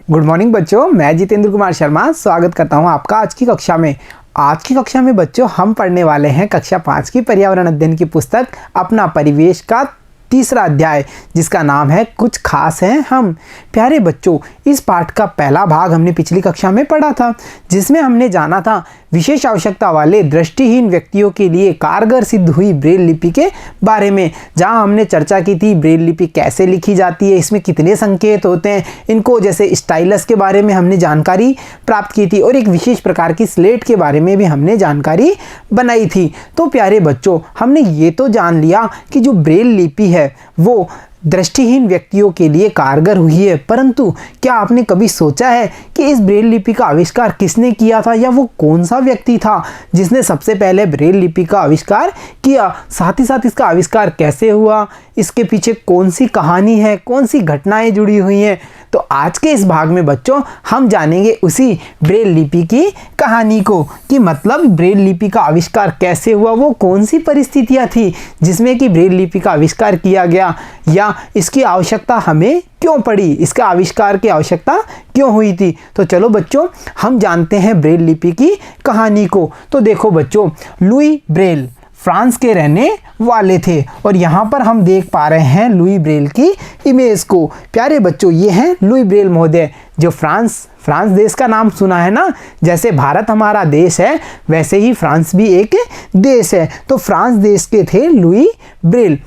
Good morning बच्चों, मैं जितेंद्र कुमार शर्मा स्वागत करता हूं आपका आज की कक्षा में। आज की कक्षा में बच्चों हम पढ़ने वाले हैं कक्षा 5 की पर्यावरण अध्ययन की पुस्तक अपना परिवेश का तीसरा अध्याय, जिसका नाम है कुछ खास हैं हम। प्यारे बच्चों, इस पाठ का पहला भाग हमने पिछली कक्षा में पढ़ा था, जिसमें हमने जाना था विशेष आवश्यकता वाले दृष्टिहीन व्यक्तियों के लिए कारगर सिद्ध हुई ब्रेल लिपि के बारे में, जहां हमने चर्चा की थी ब्रेल लिपि कैसे लिखी जाती है, इसमें कितने संकेत होते हैं, इनको जैसे स्टाइलस के बारे में हमने जानकारी प्राप्त की थी और एक विशेष प्रकार की स्लेट के बारे में भी हमने जानकारी बनाई थी। तो प्यारे बच्चों, हमने ये तो जान लिया कि जो ब्रेल लिपि है वो दृष्टिहीन व्यक्तियों के लिए कारगर हुई है, परंतु क्या आपने कभी सोचा है कि इस ब्रेल लिपि का आविष्कार किसने किया था, या वो कौन सा व्यक्ति था जिसने सबसे पहले ब्रेल लिपि का आविष्कार किया? साथ ही साथ इसका आविष्कार कैसे हुआ, इसके पीछे कौन सी कहानी है, कौन सी घटनाएं जुड़ी हुई हैं? तो आज के इस भाग में बच्चों हम जानेंगे उसी ब्रेल लिपि की कहानी को, कि मतलब ब्रेल लिपि का आविष्कार कैसे हुआ, वो कौन सी परिस्थितियां थी जिसमें कि ब्रेल लिपि का आविष्कार किया गया, या इसकी आवश्यकता हमें क्यों पड़ी, इसका आविष्कार की आवश्यकता क्यों हुई थी। तो चलो बच्चों हम जानते हैं ब्रेल लिपि की कहानी को। तो देखो बच्चों, लुई ब्रेल फ्रांस के रहने वाले थे और यहाँ पर हम देख पा रहे हैं लुई ब्रेल की इमेज को। प्यारे बच्चों, ये हैं लुई ब्रेल महोदय, जो फ्रांस देश का नाम सुना है ना, जैसे भारत हमारा देश है वैसे ही फ्रांस भी एक देश है। तो फ्रांस देश के थे लुई ब्रेल।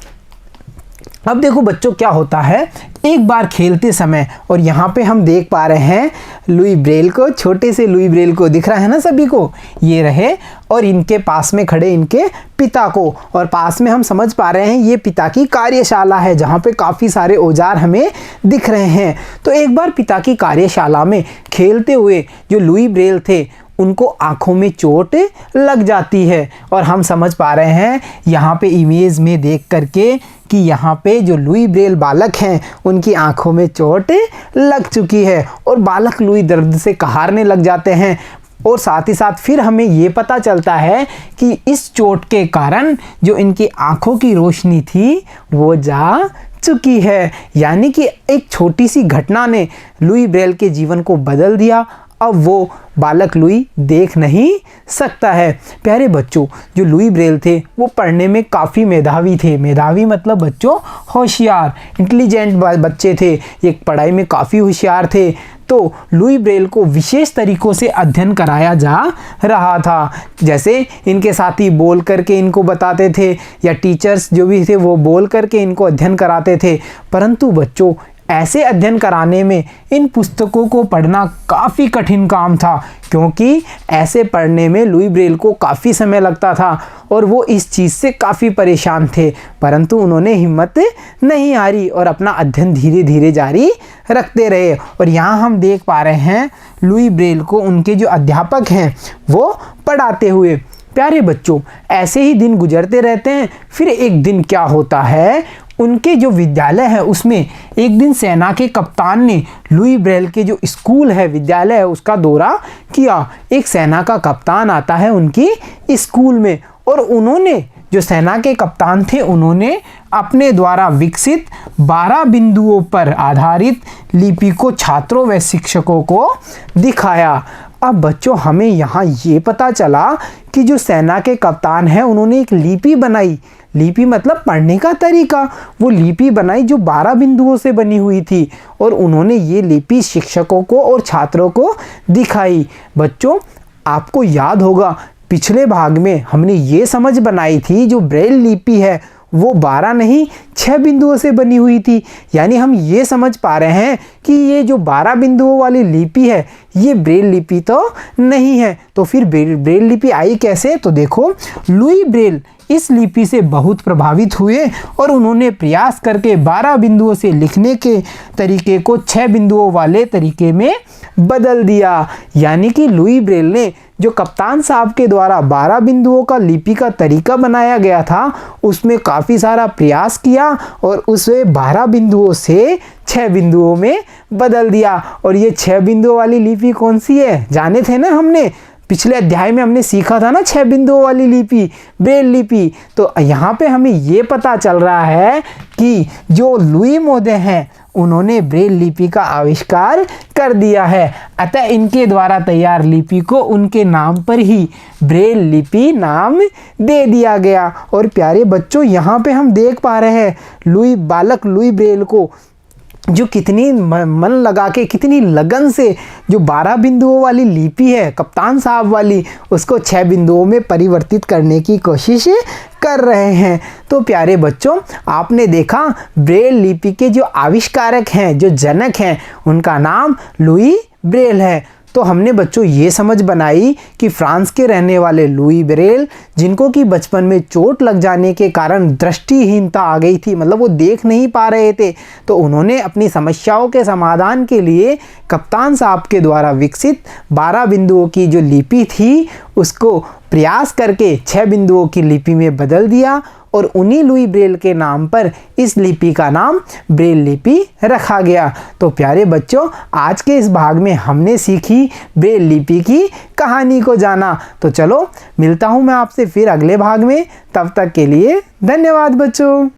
अब देखो बच्चों क्या होता है, एक बार खेलते समय, और यहाँ पे हम देख पा रहे हैं लुई ब्रेल को, छोटे से लुई ब्रेल को दिख रहा है ना सभी को, ये रहे, और इनके पास में खड़े इनके पिता को, और पास में हम समझ पा रहे हैं ये पिता की कार्यशाला है जहाँ पे काफ़ी सारे औजार हमें दिख रहे हैं। तो एक बार पिता की कार्यशाला में खेलते हुए जो लुई ब्रेल थे उनको आंखों में चोट लग जाती है, और हम समझ पा रहे हैं यहाँ पे इमेज में देख करके कि यहाँ पे जो लुई ब्रेल बालक हैं उनकी आंखों में चोट लग चुकी है और बालक लुई दर्द से कहारने लग जाते हैं। और साथ ही साथ फिर हमें ये पता चलता है कि इस चोट के कारण जो इनकी आंखों की रोशनी थी वो जा चुकी है, यानी कि एक छोटी सी घटना ने लुई ब्रेल के जीवन को बदल दिया। अब वो बालक लुई देख नहीं सकता है। प्यारे बच्चों, जो लुई ब्रेल थे वो पढ़ने में काफ़ी मेधावी थे। मेधावी मतलब बच्चों होशियार, इंटेलिजेंट बच्चे थे, ये पढ़ाई में काफ़ी होशियार थे। तो लुई ब्रेल को विशेष तरीक़ों से अध्ययन कराया जा रहा था, जैसे इनके साथी बोल करके इनको बताते थे, या टीचर्स जो भी थे वो बोल करके इनको अध्ययन कराते थे। परंतु बच्चों, ऐसे अध्ययन कराने में इन पुस्तकों को पढ़ना काफ़ी कठिन काम था, क्योंकि ऐसे पढ़ने में लुई ब्रेल को काफ़ी समय लगता था और वो इस चीज़ से काफ़ी परेशान थे। परंतु उन्होंने हिम्मत नहीं हारी और अपना अध्ययन धीरे धीरे जारी रखते रहे। और यहाँ हम देख पा रहे हैं लुई ब्रेल को उनके जो अध्यापक हैं वो पढ़ाते हुए। प्यारे बच्चों, ऐसे ही दिन गुजरते रहते हैं। फिर एक दिन क्या होता है, उनके जो विद्यालय है उसमें एक दिन सेना के कप्तान ने लुई ब्रेल के जो स्कूल है, विद्यालय है, उसका दौरा किया। एक सेना का कप्तान आता है उनकी स्कूल में, और उन्होंने, जो सेना के कप्तान थे, उन्होंने अपने द्वारा विकसित 12 बिंदुओं पर आधारित लिपि को छात्रों व शिक्षकों को दिखाया। अब बच्चों, हमें यहाँ ये पता चला कि जो सेना के कप्तान हैं उन्होंने एक लिपि बनाई। लिपि मतलब पढ़ने का तरीका। वो लिपि बनाई जो 12 बिंदुओं से बनी हुई थी, और उन्होंने ये लिपि शिक्षकों को और छात्रों को दिखाई। बच्चों, आपको याद होगा पिछले भाग में हमने ये समझ बनाई थी जो ब्रेल लिपि है वो 12 नहीं 6 बिंदुओं से बनी हुई थी। यानी हम ये समझ पा रहे हैं कि ये जो 12 बिंदुओं वाली लिपि है ये ब्रेल लिपि तो नहीं है। तो फिर ब्रेल लिपि आई कैसे? तो देखो, लुई ब्रेल इस लिपि से बहुत प्रभावित हुए और उन्होंने प्रयास करके 12 बिंदुओं से लिखने के तरीके को 6 बिंदुओं वाले तरीके में बदल दिया। यानी कि लुई ब्रेल ने जो कप्तान साहब के द्वारा 12 बिंदुओं का लिपि का तरीका बनाया गया था उसमें काफ़ी सारा प्रयास किया और उसे 12 बिंदुओं से 6 बिंदुओं में बदल दिया। और ये 6 बिंदुओं वाली लिपि कौन सी है, जाने थे ना हमने? पिछले अध्याय में हमने सीखा था ना 6 बिंदुओं वाली लिपि, ब्रेल लिपि। तो यहाँ पे हमें ये पता चल रहा है कि कि जो लुई मोदे हैं उन्होंने ब्रेल लिपि का आविष्कार कर दिया है। अतः इनके द्वारा तैयार लिपि को उनके नाम पर ही ब्रेल लिपि नाम दे दिया गया। और प्यारे बच्चों, यहाँ पे हम देख पा रहे हैं बालक लुई ब्रेल को जो कितनी मन लगा के, कितनी लगन से जो 12 बिंदुओं वाली लिपि है कप्तान साहब वाली, उसको 6 बिंदुओं में परिवर्तित करने की कोशिश कर रहे हैं। तो प्यारे बच्चों, आपने देखा ब्रेल लिपि के जो आविष्कारक हैं, जो जनक हैं, उनका नाम लुई ब्रेल है। तो हमने बच्चों ये समझ बनाई कि फ्रांस के रहने वाले लुई ब्रेल, जिनको कि बचपन में चोट लग जाने के कारण दृष्टिहीनता आ गई थी, मतलब वो देख नहीं पा रहे थे, तो उन्होंने अपनी समस्याओं के समाधान के लिए कप्तान साहब के द्वारा विकसित 12 बिंदुओं की जो लिपि थी उसको प्रयास करके 6 बिंदुओं की लिपि में बदल दिया और उन्हीं लुई ब्रेल के नाम पर इस लिपि का नाम ब्रेल लिपि रखा गया। तो प्यारे बच्चों, आज के इस भाग में हमने सीखी ब्रेल लिपि की कहानी को जाना। तो चलो मिलता हूँ मैं आपसे फिर अगले भाग में, तब तक के लिए धन्यवाद बच्चों।